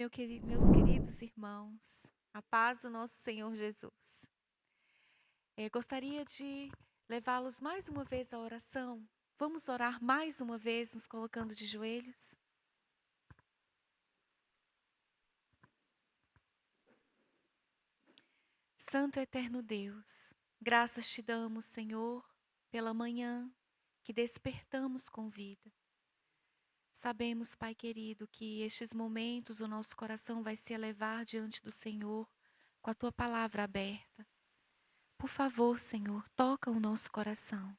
meus queridos irmãos, a paz do nosso Senhor Jesus. Gostaria de levá-los mais uma vez à oração. Vamos orar mais uma vez, nos colocando de joelhos? Santo e eterno Deus, graças te damos, Senhor, pela manhã que despertamos com vida. Sabemos, Pai querido, que estes momentos o nosso coração vai se elevar diante do Senhor com a tua palavra aberta. Por favor, Senhor, toca o nosso coração.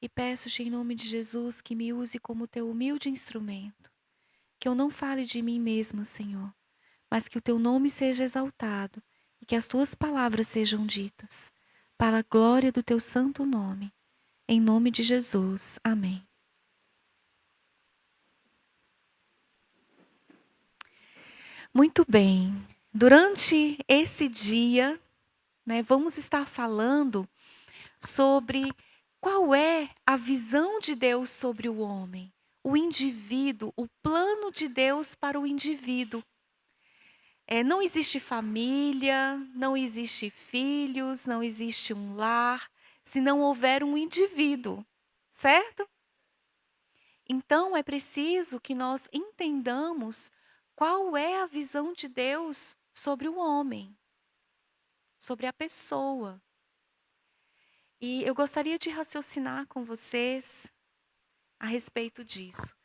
E peço-te em nome de Jesus que me use como teu humilde instrumento. Que eu não fale de mim mesma, Senhor, mas que o teu nome seja exaltado e que as tuas palavras sejam ditas, para a glória do teu santo nome. Em nome de Jesus. Amém. Muito bem. Durante esse dia, vamos estar falando sobre qual é a visão de Deus sobre o homem, o indivíduo, o plano de Deus para o indivíduo. Não existe família, não existe filhos, não existe um lar, se não houver um indivíduo, certo? Então é preciso que nós entendamos qual é a visão de Deus sobre o homem, sobre a pessoa. E eu gostaria de raciocinar com vocês a respeito disso.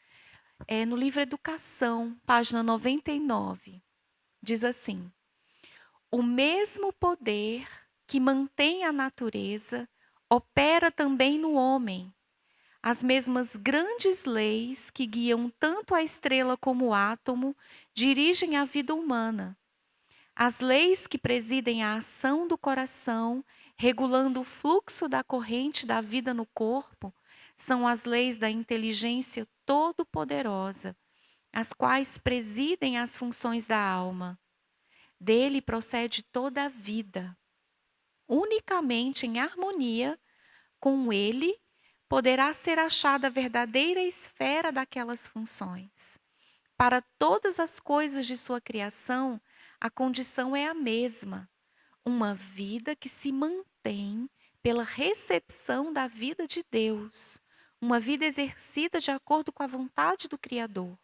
No livro Educação, página 99, diz assim: o mesmo poder que mantém a natureza opera também no homem. As mesmas grandes leis que guiam tanto a estrela como o átomo dirigem a vida humana. As leis que presidem a ação do coração, regulando o fluxo da corrente da vida no corpo, são as leis da inteligência todo-poderosa, as quais presidem as funções da alma. Dele procede toda a vida. Unicamente em harmonia com ele poderá ser achada a verdadeira esfera daquelas funções. Para todas as coisas de sua criação, a condição é a mesma: uma vida que se mantém pela recepção da vida de Deus, uma vida exercida de acordo com a vontade do Criador.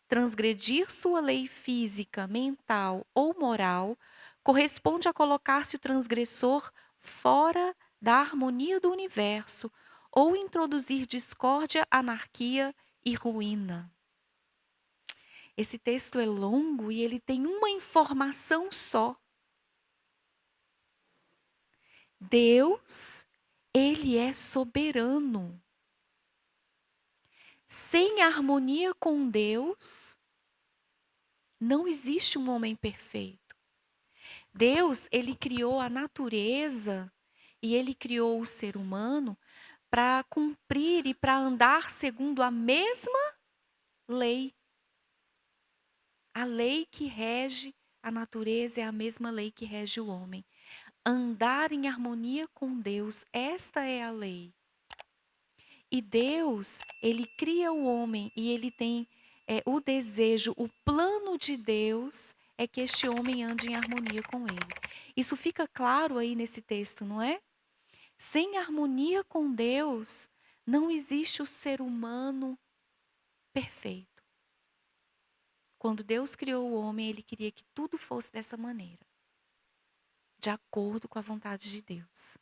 Transgredir sua lei física, mental ou moral corresponde a colocar-se o transgressor fora da harmonia do universo ou introduzir discórdia, anarquia e ruína. Esse texto é longo e ele tem uma informação só. Deus, ele é soberano. Sem harmonia com Deus, não existe um homem perfeito. Deus, ele criou a natureza e ele criou o ser humano para cumprir e para andar segundo a mesma lei. A lei que rege a natureza é a mesma lei que rege o homem. Andar em harmonia com Deus, esta é a lei. E Deus, ele cria o homem e ele tem o desejo, o plano de Deus é que este homem ande em harmonia com ele. Isso fica claro aí nesse texto, não é? Sem harmonia com Deus, não existe o ser humano perfeito. Quando Deus criou o homem, ele queria que tudo fosse dessa maneira, de acordo com a vontade de Deus.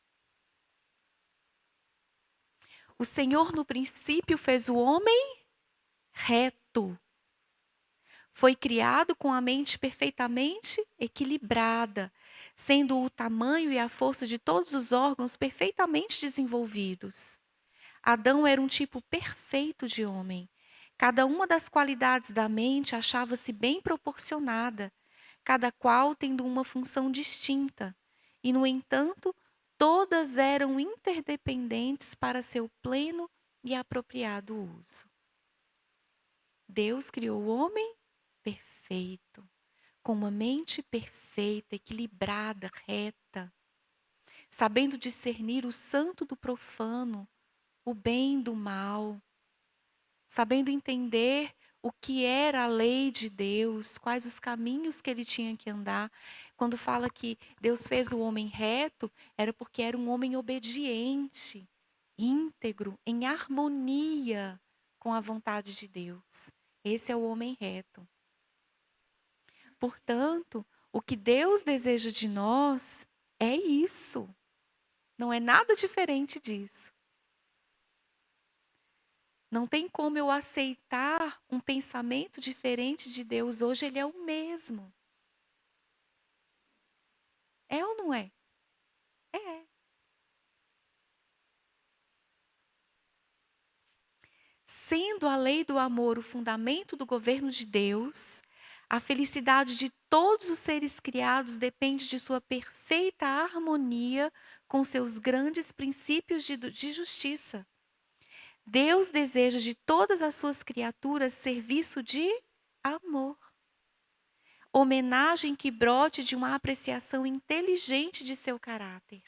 O Senhor, no princípio, fez o homem reto. Foi criado com a mente perfeitamente equilibrada, sendo o tamanho e a força de todos os órgãos perfeitamente desenvolvidos. Adão era um tipo perfeito de homem. Cada uma das qualidades da mente achava-se bem proporcionada, cada qual tendo uma função distinta. E, no entanto, todas eram interdependentes para seu pleno e apropriado uso. Deus criou o homem perfeito, com uma mente perfeita, equilibrada, reta, sabendo discernir o santo do profano, o bem do mal, sabendo entender o que era a lei de Deus, quais os caminhos que ele tinha que andar. Quando fala que Deus fez o homem reto, era porque era um homem obediente, íntegro, em harmonia com a vontade de Deus. Esse é o homem reto. Portanto, o que Deus deseja de nós é isso. Não é nada diferente disso. Não tem como eu aceitar um pensamento diferente de Deus. Hoje ele é o mesmo. É ou não é? É. Sendo a lei do amor o fundamento do governo de Deus, a felicidade de todos os seres criados depende de sua perfeita harmonia com seus grandes princípios de justiça. Deus deseja de todas as suas criaturas serviço de amor. Homenagem que brote de uma apreciação inteligente de seu caráter.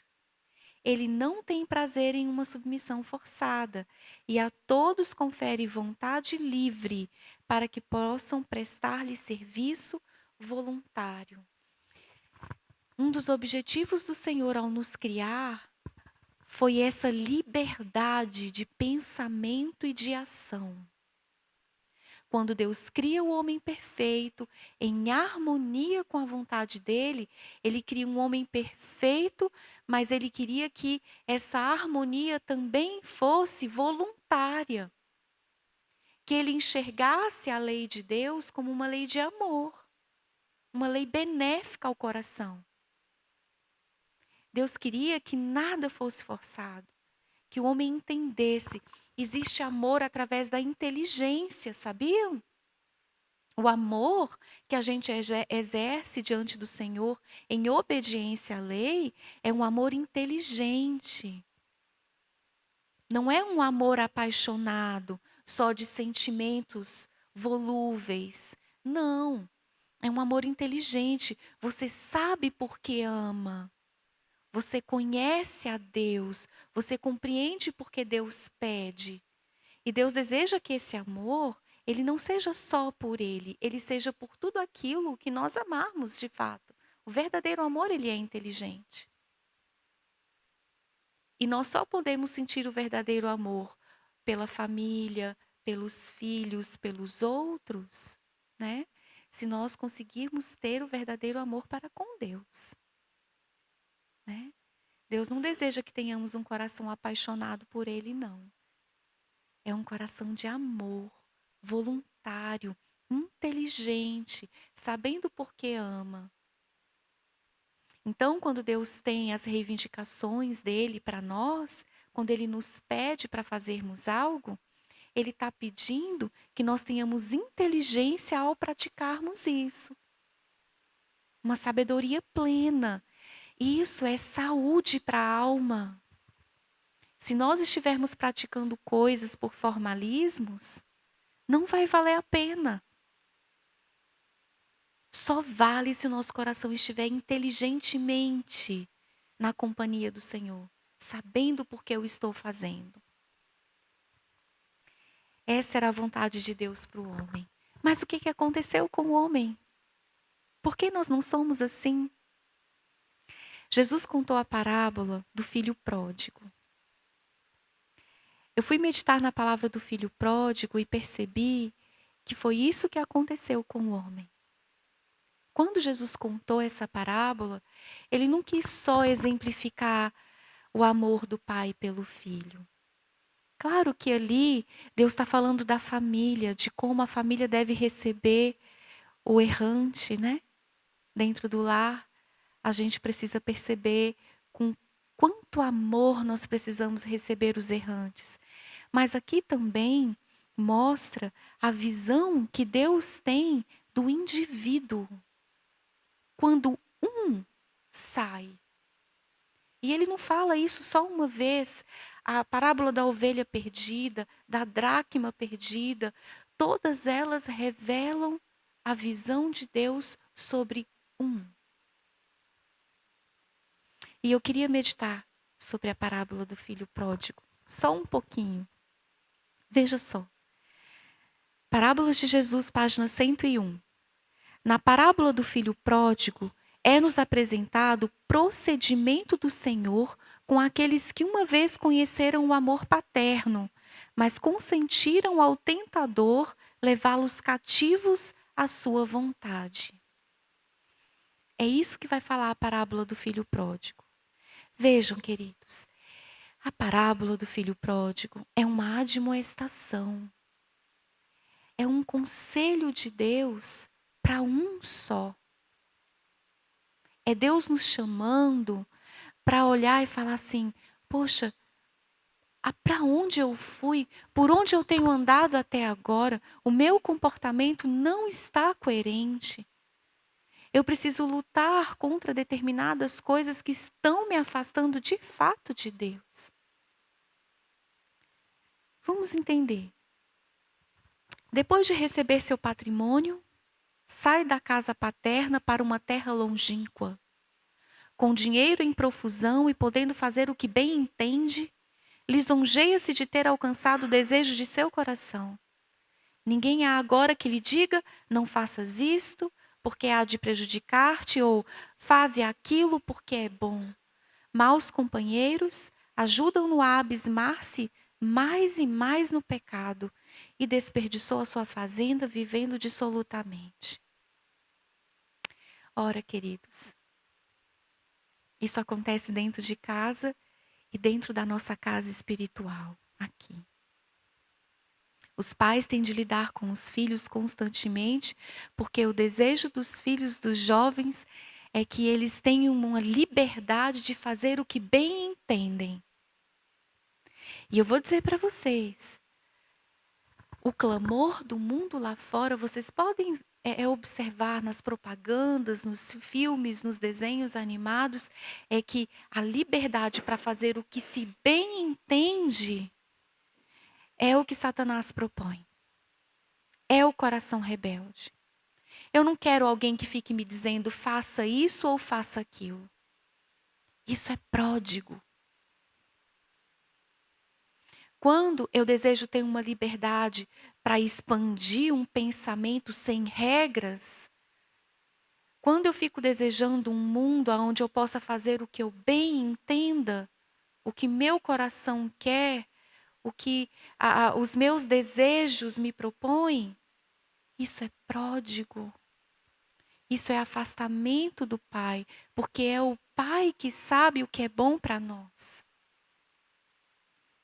Ele não tem prazer em uma submissão forçada e a todos confere vontade livre para que possam prestar-lhe serviço voluntário. Um dos objetivos do Senhor ao nos criar foi essa liberdade de pensamento e de ação. Quando Deus cria o homem perfeito, em harmonia com a vontade dele, ele cria um homem perfeito, mas ele queria que essa harmonia também fosse voluntária. Que ele enxergasse a lei de Deus como uma lei de amor, uma lei benéfica ao coração. Deus queria que nada fosse forçado, que o homem entendesse. Existe amor através da inteligência, sabiam? O amor que a gente exerce diante do Senhor em obediência à lei é um amor inteligente. Não é um amor apaixonado, só de sentimentos volúveis. Não. É um amor inteligente. Você sabe por que ama. Você conhece a Deus. Você compreende por que Deus pede. E Deus deseja que esse amor, ele não seja só por ele seja por tudo aquilo que nós amarmos de fato. O verdadeiro amor, ele é inteligente. E nós só podemos sentir o verdadeiro amor pela família, pelos filhos, pelos outros, né? Se nós conseguirmos ter o verdadeiro amor para com Deus, né? Deus não deseja que tenhamos um coração apaixonado por ele, não. É um coração de amor, voluntário, inteligente, sabendo por que ama. Então, quando Deus tem as reivindicações dele para nós, quando ele nos pede para fazermos algo, ele está pedindo que nós tenhamos inteligência ao praticarmos isso. Uma sabedoria plena. Isso é saúde para a alma. Se nós estivermos praticando coisas por formalismos, não vai valer a pena. Só vale se o nosso coração estiver inteligentemente na companhia do Senhor, sabendo por que eu estou fazendo. Essa era a vontade de Deus para o homem. Mas o que aconteceu com o homem? Por que nós não somos assim? Jesus contou a parábola do filho pródigo. Eu fui meditar na palavra do filho pródigo e percebi que foi isso que aconteceu com o homem. Quando Jesus contou essa parábola, ele não quis só exemplificar o amor do pai pelo filho. Claro que ali Deus está falando da família, de como a família deve receber o errante, né? Dentro do lar, a gente precisa perceber com quanto amor nós precisamos receber os errantes. Mas aqui também mostra a visão que Deus tem do indivíduo. Quando um sai. E ele não fala isso só uma vez. A parábola da ovelha perdida, da dracma perdida, todas elas revelam a visão de Deus sobre um. E eu queria meditar sobre a parábola do filho pródigo, só um pouquinho. Veja só. Parábolas de Jesus, página 101. Na parábola do filho pródigo, é-nos apresentado o procedimento do Senhor com aqueles que uma vez conheceram o amor paterno, mas consentiram ao tentador levá-los cativos à sua vontade. É isso que vai falar a parábola do filho pródigo. Vejam, queridos, a parábola do filho pródigo é uma admoestação. É um conselho de Deus para um só. É Deus nos chamando para olhar e falar assim: poxa, para onde eu fui, por onde eu tenho andado até agora, o meu comportamento não está coerente. Eu preciso lutar contra determinadas coisas que estão me afastando de fato de Deus. Vamos entender. Depois de receber seu patrimônio, sai da casa paterna para uma terra longínqua. Com dinheiro em profusão e podendo fazer o que bem entende, lisonjeia-se de ter alcançado o desejo de seu coração. Ninguém há agora que lhe diga: não faças isto, porque há de prejudicar-te, ou faze aquilo porque é bom. Maus companheiros ajudam-no a abismar-se mais e mais no pecado, e desperdiçou a sua fazenda vivendo dissolutamente. Ora, queridos, isso acontece dentro de casa e dentro da nossa casa espiritual, aqui. Os pais têm de lidar com os filhos constantemente, porque o desejo dos filhos, dos jovens, é que eles tenham uma liberdade de fazer o que bem entendem. E eu vou dizer para vocês, o clamor do mundo lá fora, vocês podem observar nas propagandas, nos filmes, nos desenhos animados, é que a liberdade para fazer o que se bem entende é o que Satanás propõe. É o coração rebelde. Eu não quero alguém que fique me dizendo faça isso ou faça aquilo. Isso é pródigo. Quando eu desejo ter uma liberdade para expandir um pensamento sem regras, quando eu fico desejando um mundo onde eu possa fazer o que eu bem entenda, o que meu coração quer, o que os meus desejos me propõem, isso é pródigo. Isso é afastamento do Pai, porque é o Pai que sabe o que é bom para nós.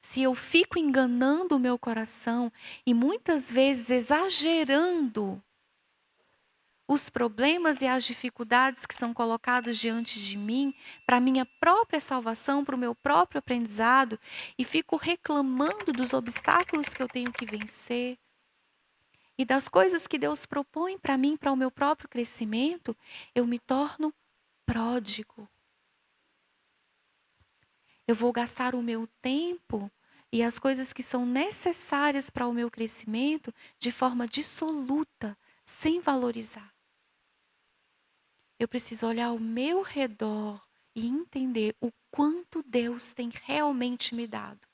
Se eu fico enganando o meu coração e muitas vezes exagerando os problemas e as dificuldades que são colocadas diante de mim, para a minha própria salvação, para o meu próprio aprendizado, e fico reclamando dos obstáculos que eu tenho que vencer e das coisas que Deus propõe para mim, para o meu próprio crescimento, eu me torno pródigo. Eu vou gastar o meu tempo e as coisas que são necessárias para o meu crescimento de forma dissoluta, sem valorizar. Eu preciso olhar ao meu redor e entender o quanto Deus tem realmente me dado.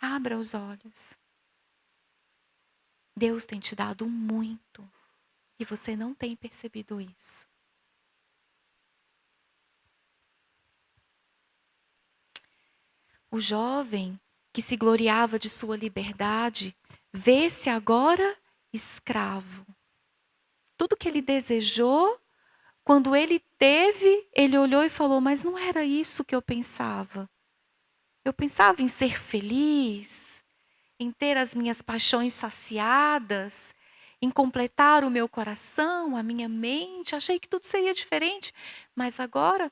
Abra os olhos. Deus tem te dado muito e você não tem percebido isso. O jovem que se gloriava de sua liberdade, vê-se agora escravo. Tudo que ele desejou, quando ele teve, ele olhou e falou: mas não era isso que eu pensava. Eu pensava em ser feliz, em ter as minhas paixões saciadas, em completar o meu coração, a minha mente. Achei que tudo seria diferente, mas agora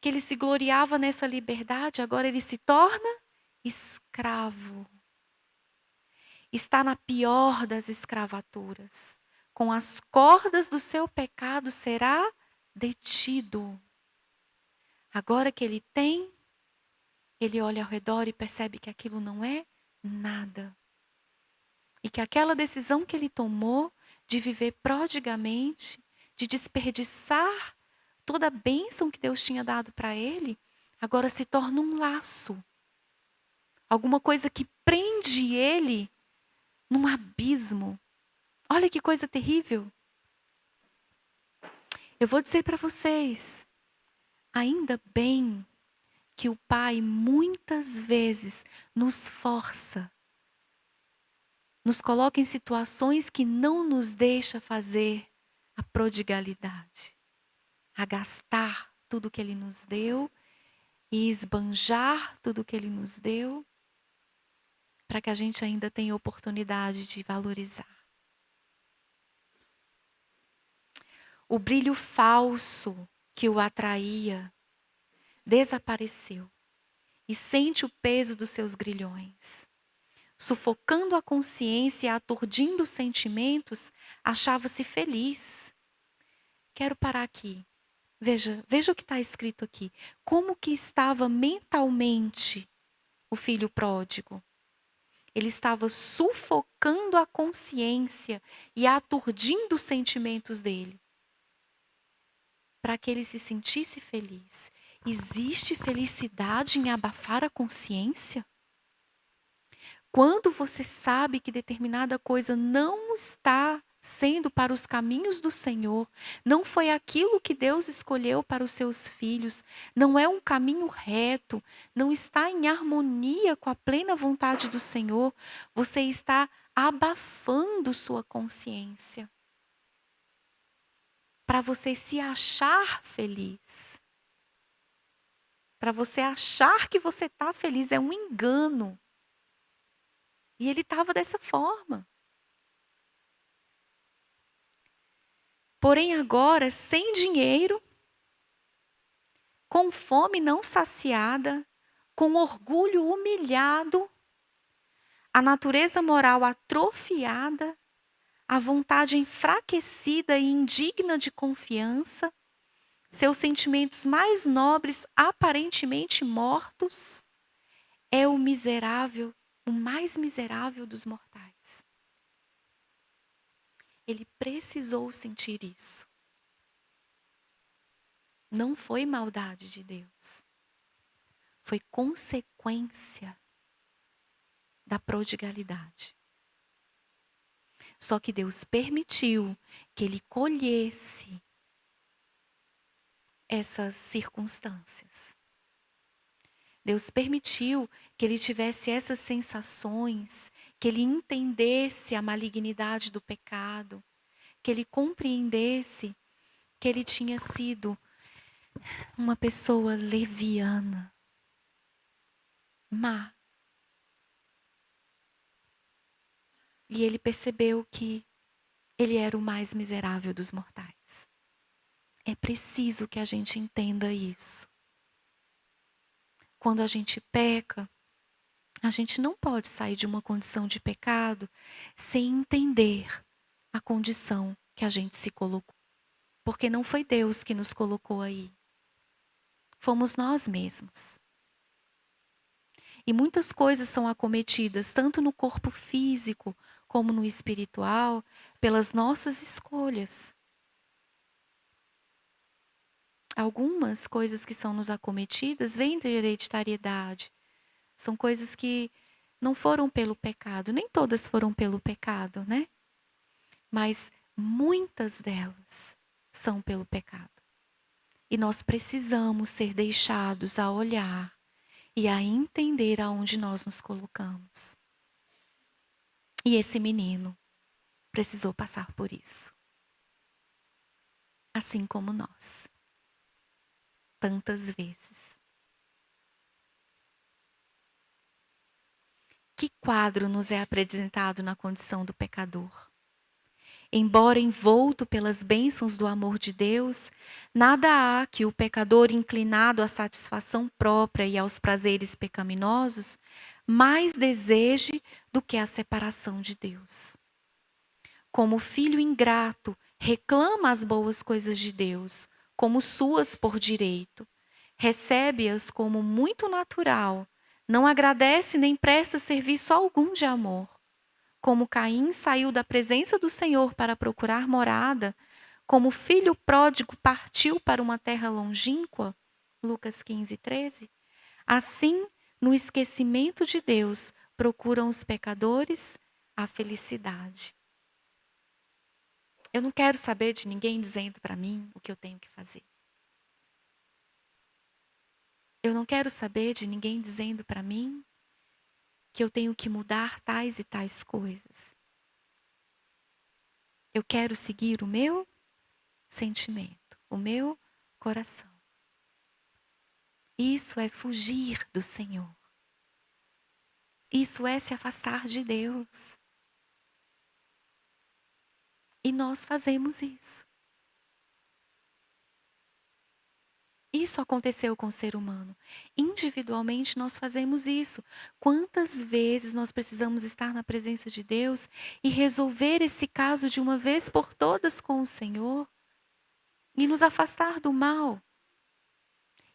que ele se gloriava nessa liberdade, agora ele se torna escravo. Está na pior das escravaturas. Com as cordas do seu pecado será detido. Agora que ele tem, ele olha ao redor e percebe que aquilo não é nada. E que aquela decisão que ele tomou de viver prodigamente, de desperdiçar toda a bênção que Deus tinha dado para ele, agora se torna um laço. Alguma coisa que prende ele num abismo. Olha que coisa terrível. Eu vou dizer para vocês, ainda bem que o Pai muitas vezes nos força, nos coloca em situações que não nos deixa fazer a prodigalidade, a gastar tudo que Ele nos deu e esbanjar tudo que Ele nos deu, para que a gente ainda tenha oportunidade de valorizar. O brilho falso que o atraía desapareceu e sente o peso dos seus grilhões. Sufocando a consciência e aturdindo os sentimentos, achava-se feliz. Quero parar aqui. Veja o que está escrito aqui. Como que estava mentalmente o filho pródigo? Ele estava sufocando a consciência e aturdindo os sentimentos dele, para que ele se sentisse feliz. Existe felicidade em abafar a consciência? Quando você sabe que determinada coisa não está sendo para os caminhos do Senhor, não foi aquilo que Deus escolheu para os seus filhos, não é um caminho reto, não está em harmonia com a plena vontade do Senhor, você está abafando sua consciência para você se achar feliz. Para você achar que você está feliz, é um engano. E ele estava dessa forma. Porém, agora, sem dinheiro, com fome não saciada, com orgulho humilhado, a natureza moral atrofiada, a vontade enfraquecida e indigna de confiança, seus sentimentos mais nobres aparentemente mortos, é o miserável, o mais miserável dos mortais. Ele precisou sentir isso. Não foi maldade de Deus. Foi consequência da prodigalidade. Só que Deus permitiu que ele colhesse essas circunstâncias. Deus permitiu que ele tivesse essas sensações, que ele entendesse a malignidade do pecado, que ele compreendesse que ele tinha sido uma pessoa leviana, má. E ele percebeu que ele era o mais miserável dos mortais. É preciso que a gente entenda isso. Quando a gente peca, a gente não pode sair de uma condição de pecado sem entender a condição que a gente se colocou. Porque não foi Deus que nos colocou aí. Fomos nós mesmos. E muitas coisas são acometidas, tanto no corpo físico como no espiritual, pelas nossas escolhas. Algumas coisas que são nos acometidas vêm de hereditariedade. São coisas que não foram pelo pecado, nem todas foram pelo pecado, né? Mas muitas delas são pelo pecado. E nós precisamos ser deixados a olhar e a entender aonde nós nos colocamos. E esse menino precisou passar por isso. Assim como nós. Tantas vezes. Que quadro nos é apresentado na condição do pecador? Embora envolto pelas bênçãos do amor de Deus, nada há que o pecador inclinado à satisfação própria e aos prazeres pecaminosos mais deseje do que a separação de Deus. Como filho ingrato, reclama as boas coisas de Deus, como suas por direito. Recebe-as como muito natural, não agradece nem presta serviço algum de amor. Como Caim saiu da presença do Senhor para procurar morada, como o filho pródigo partiu para uma terra longínqua, Lucas 15:13, assim, no esquecimento de Deus, procuram os pecadores a felicidade. Eu não quero saber de ninguém dizendo para mim o que eu tenho que fazer. Eu não quero saber de ninguém dizendo para mim que eu tenho que mudar tais e tais coisas. Eu quero seguir o meu sentimento, o meu coração. Isso é fugir do Senhor. Isso é se afastar de Deus. E nós fazemos isso. Isso aconteceu com o ser humano. Individualmente nós fazemos isso. Quantas vezes nós precisamos estar na presença de Deus e resolver esse caso de uma vez por todas com o Senhor e nos afastar do mal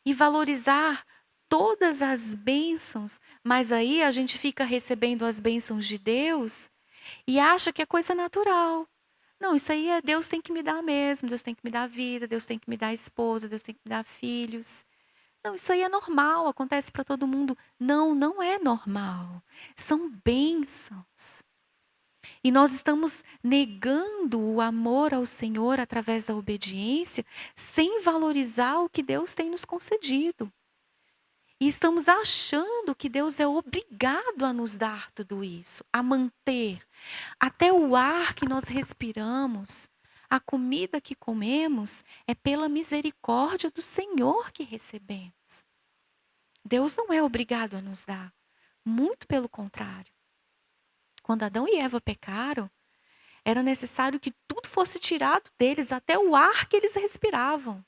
e valorizar todas as bênçãos, mas aí a gente fica recebendo as bênçãos de Deus e acha que é coisa natural. Não, isso aí é Deus tem que me dar mesmo, Deus tem que me dar vida, Deus tem que me dar esposa, Deus tem que me dar filhos. Não, isso aí é normal, acontece para todo mundo. Não, não é normal. São bênçãos. E nós estamos negando o amor ao Senhor através da obediência, sem valorizar o que Deus tem nos concedido. E estamos achando que Deus é obrigado a nos dar tudo isso, a manter. Até o ar que nós respiramos, a comida que comemos, é pela misericórdia do Senhor que recebemos. Deus não é obrigado a nos dar. Muito pelo contrário. Quando Adão e Eva pecaram, era necessário que tudo fosse tirado deles, até o ar que eles respiravam.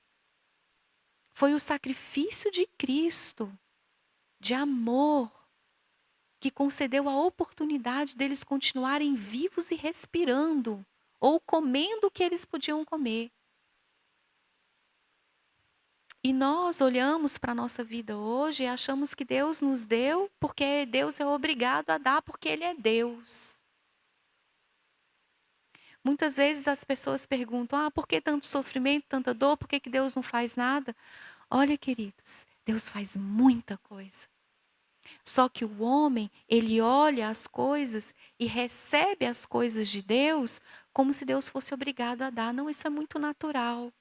Foi o sacrifício de Cristo, de amor, que concedeu a oportunidade deles continuarem vivos e respirando, ou comendo o que eles podiam comer. E nós olhamos para a nossa vida hoje e achamos que Deus nos deu porque Deus é obrigado a dar porque Ele é Deus. Muitas vezes as pessoas perguntam, por que tanto sofrimento, tanta dor, por que Deus não faz nada? Olha, queridos, Deus faz muita coisa. Só que o homem, ele olha as coisas e recebe as coisas de Deus como se Deus fosse obrigado a dar. Não, isso é muito natural.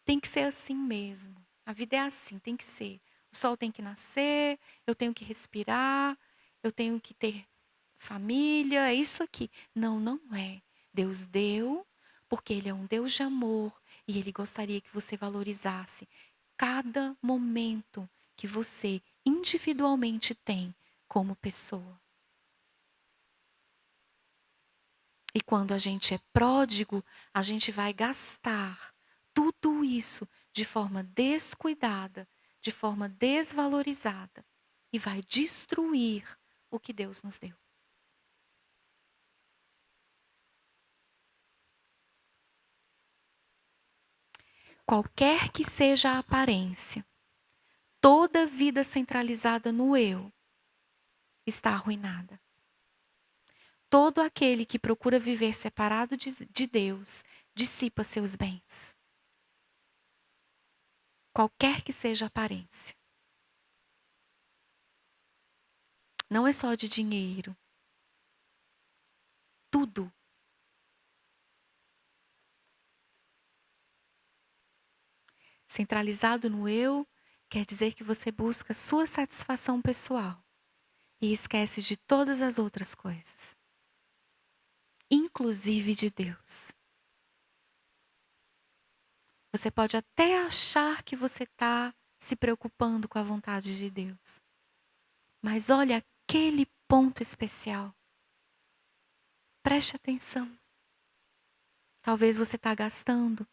Tem que ser assim mesmo. A vida é assim, tem que ser. O sol tem que nascer, eu tenho que respirar, eu tenho que ter família, é isso aqui. Não, não é. Deus deu, porque Ele é um Deus de amor e Ele gostaria que você valorizasse cada momento que você individualmente tem como pessoa. E quando a gente é pródigo, a gente vai gastar tudo isso de forma descuidada, de forma desvalorizada e vai destruir o que Deus nos deu. Qualquer que seja a aparência, toda vida centralizada no eu está arruinada. Todo aquele que procura viver separado de Deus dissipa seus bens. Qualquer que seja a aparência. Não é só de dinheiro. Tudo. Centralizado no eu quer dizer que você busca sua satisfação pessoal e esquece de todas as outras coisas, inclusive de Deus. Você pode até achar que você está se preocupando com a vontade de Deus, mas olha aquele ponto especial. Preste atenção. Talvez você está gastando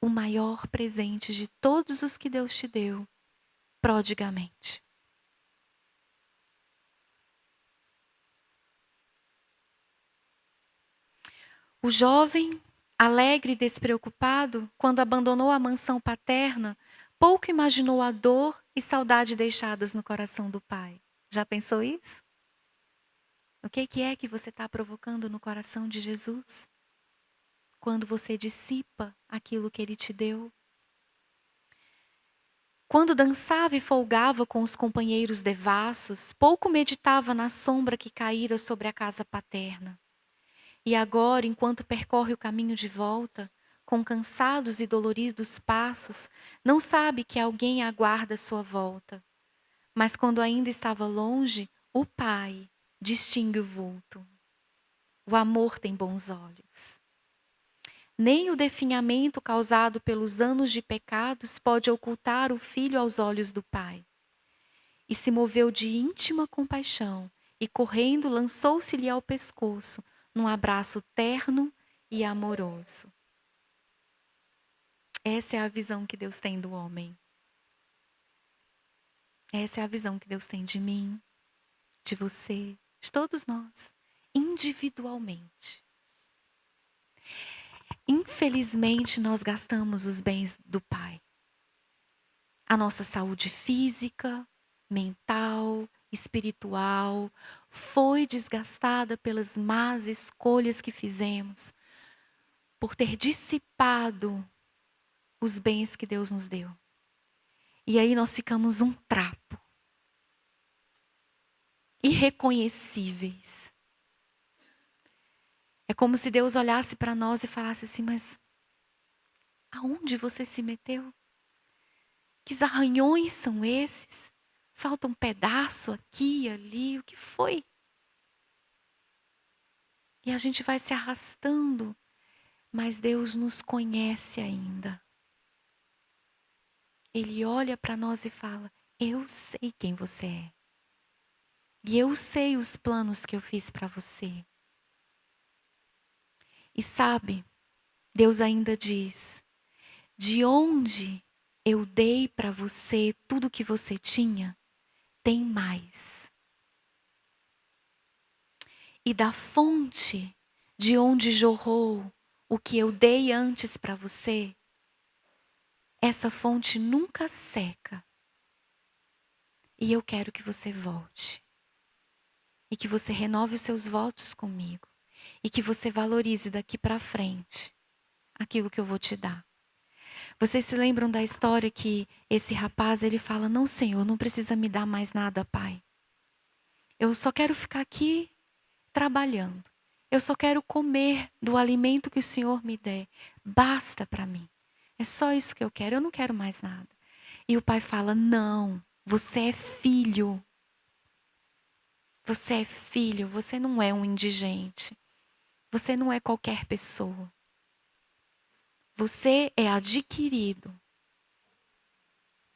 o maior presente de todos os que Deus te deu, prodigamente. O jovem, alegre e despreocupado, quando abandonou a mansão paterna, pouco imaginou a dor e saudade deixadas no coração do pai. Já pensou isso? O que é que você está provocando no coração de Jesus? Quando você dissipa aquilo que ele te deu? Quando dançava e folgava com os companheiros devassos, pouco meditava na sombra que caíra sobre a casa paterna. E agora, enquanto percorre o caminho de volta, com cansados e doloridos passos, não sabe que alguém aguarda sua volta. Mas quando ainda estava longe, o Pai distingue o vulto. O amor tem bons olhos. Nem o definhamento causado pelos anos de pecados pode ocultar o filho aos olhos do Pai. E se moveu de íntima compaixão, e correndo lançou-se-lhe ao pescoço, num abraço terno e amoroso. Essa é a visão que Deus tem do homem. Essa é a visão que Deus tem de mim, de você, de todos nós, individualmente. Infelizmente, nós gastamos os bens do Pai. A nossa saúde física, mental, espiritual, foi desgastada pelas más escolhas que fizemos, por ter dissipado os bens que Deus nos deu. E aí nós ficamos um trapo, irreconhecíveis. É como se Deus olhasse para nós e falasse assim: mas aonde você se meteu? Que arranhões são esses? Falta um pedaço aqui e ali, o que foi? E a gente vai se arrastando, mas Deus nos conhece ainda. Ele olha para nós e fala: eu sei quem você é. E eu sei os planos que eu fiz para você. E sabe, Deus ainda diz: de onde eu dei para você tudo que você tinha, tem mais. E da fonte de onde jorrou o que eu dei antes para você, essa fonte nunca seca. E eu quero que você volte. E que você renove os seus votos comigo. E que você valorize daqui para frente aquilo que eu vou te dar. Vocês se lembram da história que esse rapaz, ele fala: não, Senhor, não precisa me dar mais nada, Pai. Eu só quero ficar aqui trabalhando. Eu só quero comer do alimento que o Senhor me der. Basta para mim. É só isso que eu quero, eu não quero mais nada. E o pai fala: não, você é filho. Você é filho, você não é um indigente. Você não é qualquer pessoa. Você é adquirido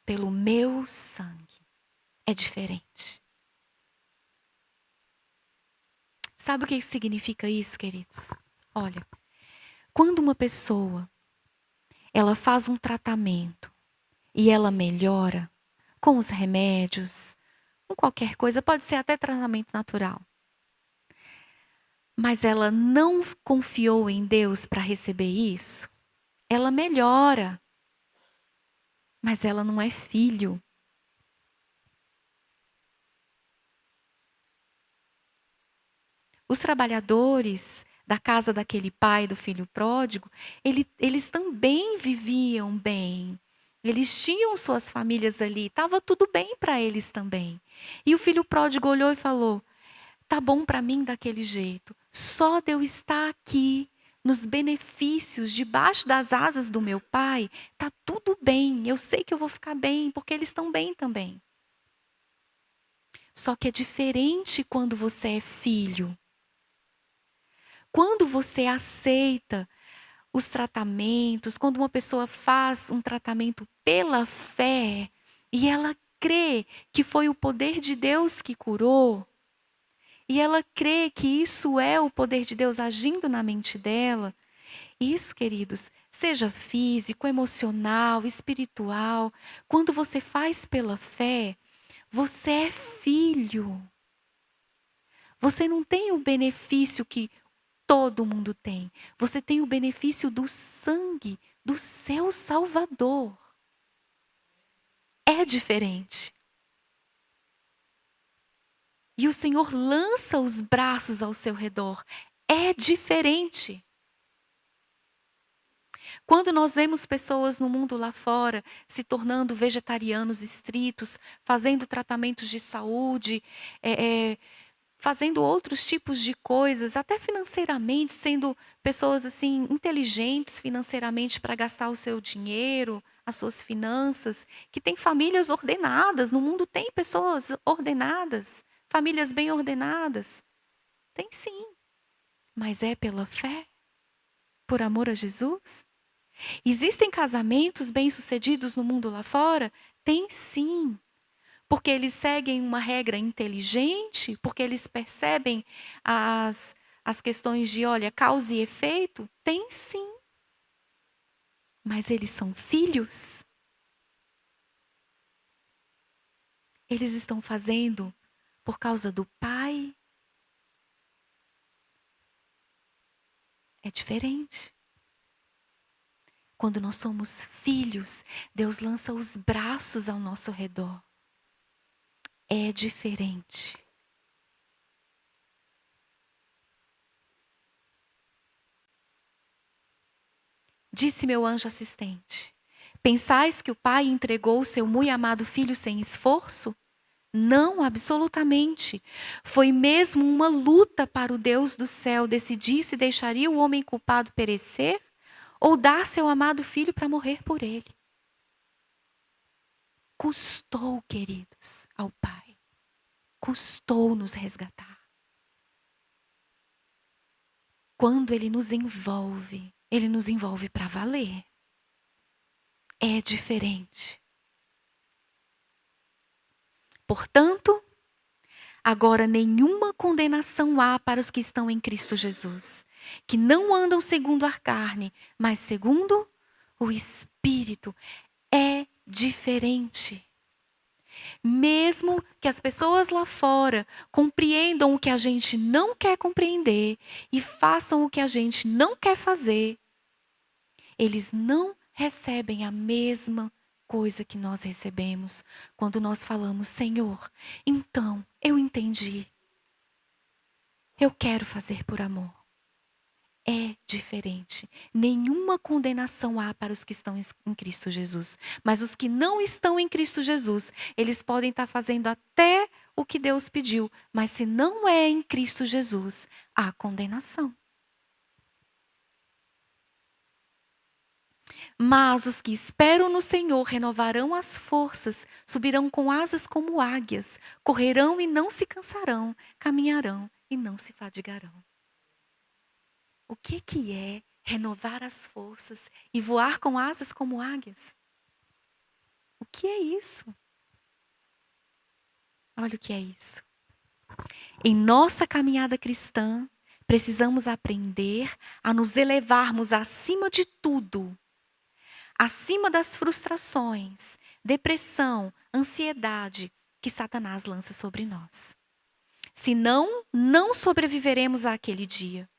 pelo meu sangue. É diferente. Sabe o que significa isso, queridos? Olha, quando uma pessoa ela faz um tratamento e ela melhora com os remédios, com qualquer coisa, pode ser até tratamento natural. Mas ela não confiou em Deus para receber isso, ela melhora. Mas ela não é filho. Os trabalhadores da casa daquele pai do filho pródigo, eles também viviam bem. Eles tinham suas famílias ali, estava tudo bem para eles também. E o filho pródigo olhou e falou: tá bom para mim daquele jeito. Só de eu estar aqui, nos benefícios, debaixo das asas do meu pai, tá tudo bem. Eu sei que eu vou ficar bem, porque eles estão bem também. Só que é diferente quando você é filho. Quando você aceita os tratamentos, quando uma pessoa faz um tratamento pela fé e ela crê que foi o poder de Deus que curou, e ela crê que isso é o poder de Deus agindo na mente dela, isso, queridos, seja físico, emocional, espiritual, quando você faz pela fé, você é filho. Você não tem o benefício que todo mundo tem. Você tem o benefício do sangue do seu Salvador. É diferente. E o Senhor lança os braços ao seu redor. É diferente. Quando nós vemos pessoas no mundo lá fora se tornando vegetarianos estritos, fazendo tratamentos de saúde, fazendo outros tipos de coisas, até financeiramente, sendo pessoas assim inteligentes financeiramente para gastar o seu dinheiro, as suas finanças, que tem famílias ordenadas, no mundo tem pessoas ordenadas, famílias bem ordenadas. Tem sim, mas é pela fé? Por amor a Jesus? Existem casamentos bem-sucedidos no mundo lá fora? Tem sim. Porque eles seguem uma regra inteligente? Porque eles percebem as questões de, olha, causa e efeito? Tem sim. Mas eles são filhos? Eles estão fazendo por causa do pai? É diferente. Quando nós somos filhos, Deus lança os braços ao nosso redor. É diferente. Disse meu anjo assistente: pensais que o pai entregou o seu muito amado filho sem esforço? Não, absolutamente. Foi mesmo uma luta para o Deus do céu decidir se deixaria o homem culpado perecer ou dar seu amado filho para morrer por ele. Custou, queridos, ao Pai. Custou nos resgatar. Quando Ele nos envolve para valer. É diferente. Portanto, agora nenhuma condenação há para os que estão em Cristo Jesus, que não andam segundo a carne, mas segundo o Espírito. É diferente. Mesmo que as pessoas lá fora compreendam o que a gente não quer compreender e façam o que a gente não quer fazer, eles não recebem a mesma coisa que nós recebemos quando nós falamos: Senhor, então eu entendi. Eu quero fazer por amor. É diferente. Nenhuma condenação há para os que estão em Cristo Jesus. Mas os que não estão em Cristo Jesus, eles podem estar fazendo até o que Deus pediu. Mas se não é em Cristo Jesus, há condenação. Mas os que esperam no Senhor renovarão as forças, subirão com asas como águias, correrão e não se cansarão, caminharão e não se fadigarão. O que é renovar as forças e voar com asas como águias? O que é isso? Olha o que é isso. Em nossa caminhada cristã, precisamos aprender a nos elevarmos acima de tudo, acima das frustrações, depressão, ansiedade que Satanás lança sobre nós. Senão, não sobreviveremos àquele dia.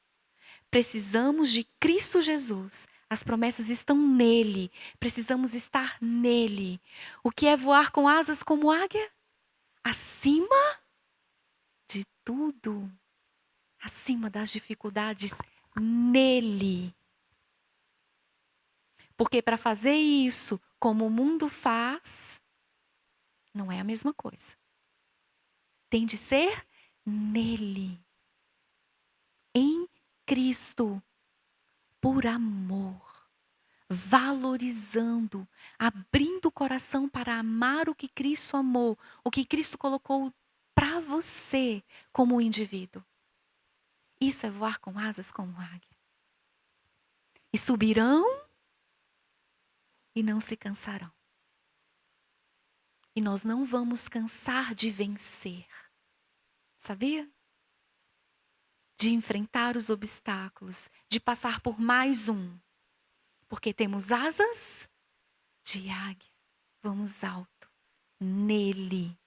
Precisamos de Cristo Jesus. As promessas estão nele. Precisamos estar nele. O que é voar com asas como águia? Acima de tudo. Acima das dificuldades, nele. Porque para fazer isso, como o mundo faz, não é a mesma coisa. Tem de ser nele. Em Cristo. Por amor, valorizando, abrindo o coração para amar o que Cristo amou, o que Cristo colocou para você como indivíduo. Isso é voar com asas como águia. E subirão e não se cansarão. E nós não vamos cansar de vencer. Sabia? De enfrentar os obstáculos, de passar por mais um. Porque temos asas de águia. Vamos alto nele.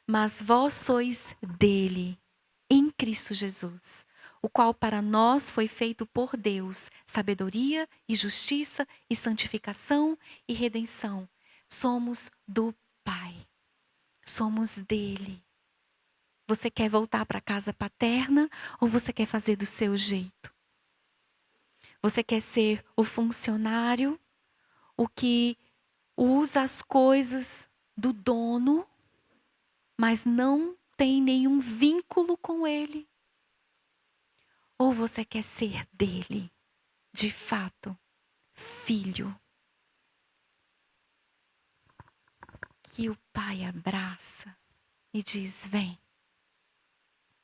Mas vós sois dele, em Cristo Jesus, o qual para nós foi feito por Deus, sabedoria e justiça e santificação e redenção. Somos do Pai. Somos dele. Você quer voltar para a casa paterna ou você quer fazer do seu jeito? Você quer ser o funcionário, o que usa as coisas do dono, mas não tem nenhum vínculo com ele? Ou você quer ser dele, de fato, filho, que o pai abraça e diz: vem,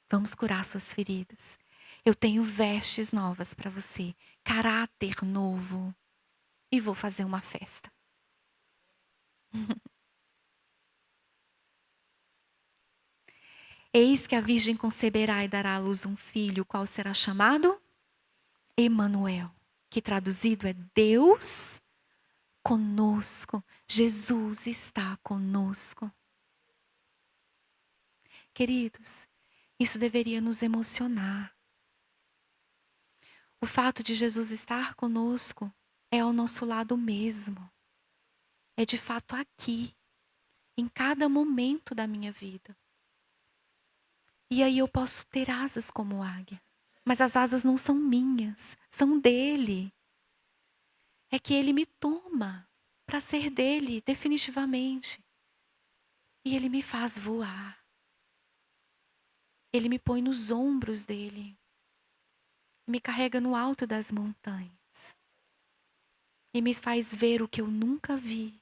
vamos curar suas feridas. Eu tenho vestes novas para você, caráter novo, e vou fazer uma festa. Eis que a virgem conceberá e dará à luz um filho, qual será chamado? Emanuel, que traduzido é Deus conosco. Jesus está conosco. Queridos, isso deveria nos emocionar. O fato de Jesus estar conosco é ao nosso lado mesmo. É de fato aqui, em cada momento da minha vida. E aí eu posso ter asas como águia. Mas as asas não são minhas, são dele. É que ele me toma para ser dele definitivamente. E ele me faz voar. Ele me põe nos ombros dele. Me carrega no alto das montanhas. E me faz ver o que eu nunca vi.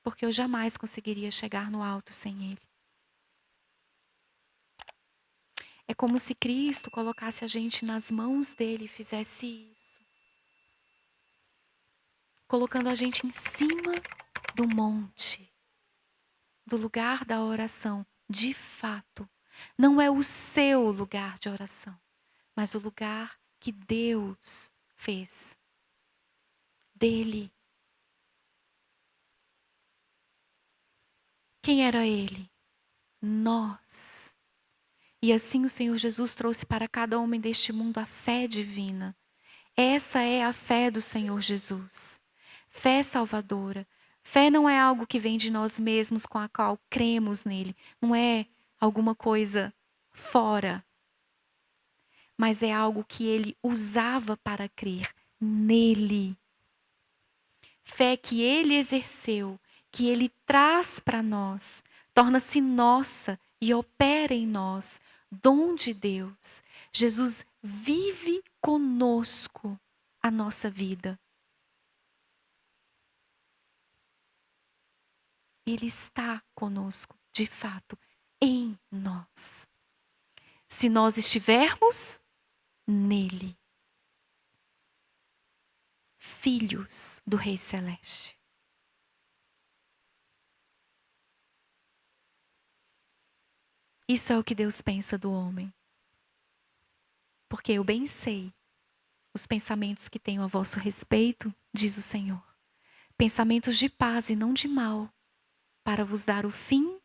Porque eu jamais conseguiria chegar no alto sem ele. É como se Cristo colocasse a gente nas mãos dele e fizesse isso. Colocando a gente em cima do monte, do lugar da oração, de fato. Não é o seu lugar de oração, mas o lugar que Deus fez. Dele. Quem era ele? Nós. E assim o Senhor Jesus trouxe para cada homem deste mundo a fé divina. Essa é a fé do Senhor Jesus. Fé salvadora. Fé não é algo que vem de nós mesmos com a qual cremos nele. Não é alguma coisa fora. Mas é algo que ele usava para crer nele. Fé que ele exerceu, que ele traz para nós, torna-se nossa e opera em nós, dom de Deus. Jesus vive conosco a nossa vida. Ele está conosco, de fato, em nós. Se nós estivermos nele, filhos do Rei Celeste. Isso é o que Deus pensa do homem. Porque eu bem sei os pensamentos que tenho a vosso respeito, diz o Senhor. Pensamentos de paz e não de mal, para vos dar o fim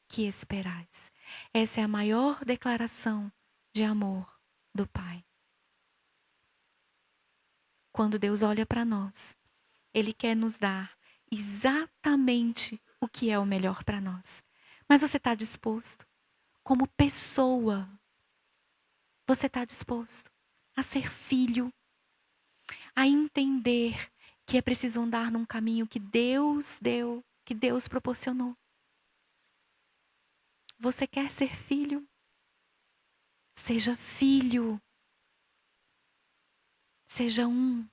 que esperais. Essa é a maior declaração de amor do Pai. Quando Deus olha para nós, Ele quer nos dar exatamente o que é o melhor para nós. Mas você está disposto? Como pessoa, você está disposto a ser filho, a entender que é preciso andar num caminho que Deus deu, que Deus proporcionou? Você quer ser filho? Seja filho. Seja um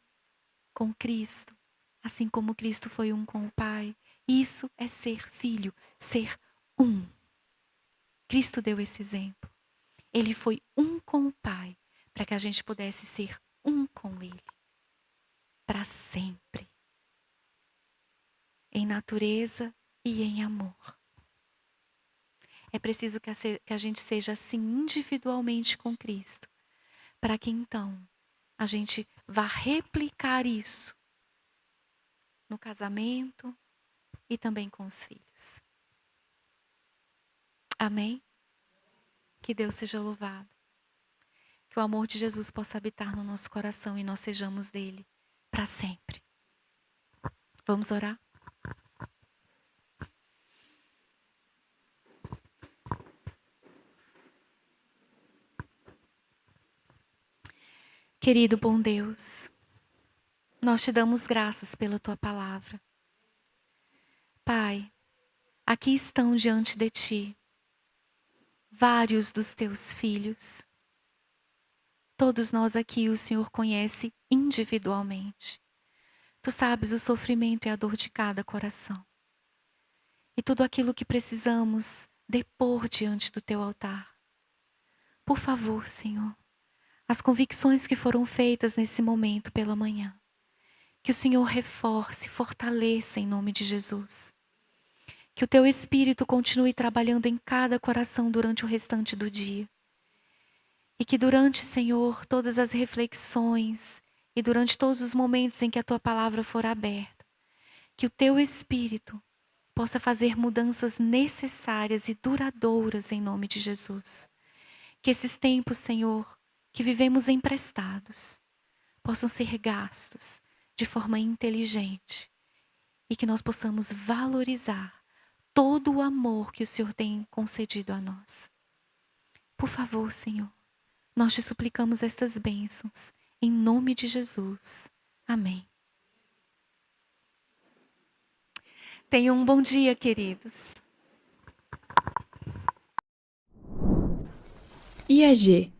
com Cristo, assim como Cristo foi um com o Pai. Isso é ser filho, ser um. Cristo deu esse exemplo. Ele foi um com o Pai, para que a gente pudesse ser um com Ele. Para sempre. Em natureza e em amor. É preciso que a gente seja assim individualmente com Cristo, para que então a gente vá replicar isso no casamento e também com os filhos. Amém? Que Deus seja louvado. Que o amor de Jesus possa habitar no nosso coração e nós sejamos dele para sempre. Vamos orar? Querido bom Deus, nós te damos graças pela tua palavra. Pai, aqui estão diante de ti vários dos teus filhos. Todos nós aqui o Senhor conhece individualmente. Tu sabes o sofrimento e a dor de cada coração. E tudo aquilo que precisamos depor diante do teu altar. Por favor, Senhor, as convicções que foram feitas nesse momento pela manhã, que o Senhor reforce, fortaleça em nome de Jesus. Que o teu Espírito continue trabalhando em cada coração durante o restante do dia. E que durante, Senhor, todas as reflexões e durante todos os momentos em que a tua palavra for aberta, que o teu Espírito possa fazer mudanças necessárias e duradouras em nome de Jesus. Que esses tempos, Senhor, que vivemos emprestados, possam ser gastos de forma inteligente e que nós possamos valorizar todo o amor que o Senhor tem concedido a nós. Por favor, Senhor, nós te suplicamos estas bênçãos, em nome de Jesus. Amém. Tenham um bom dia, queridos. IAG,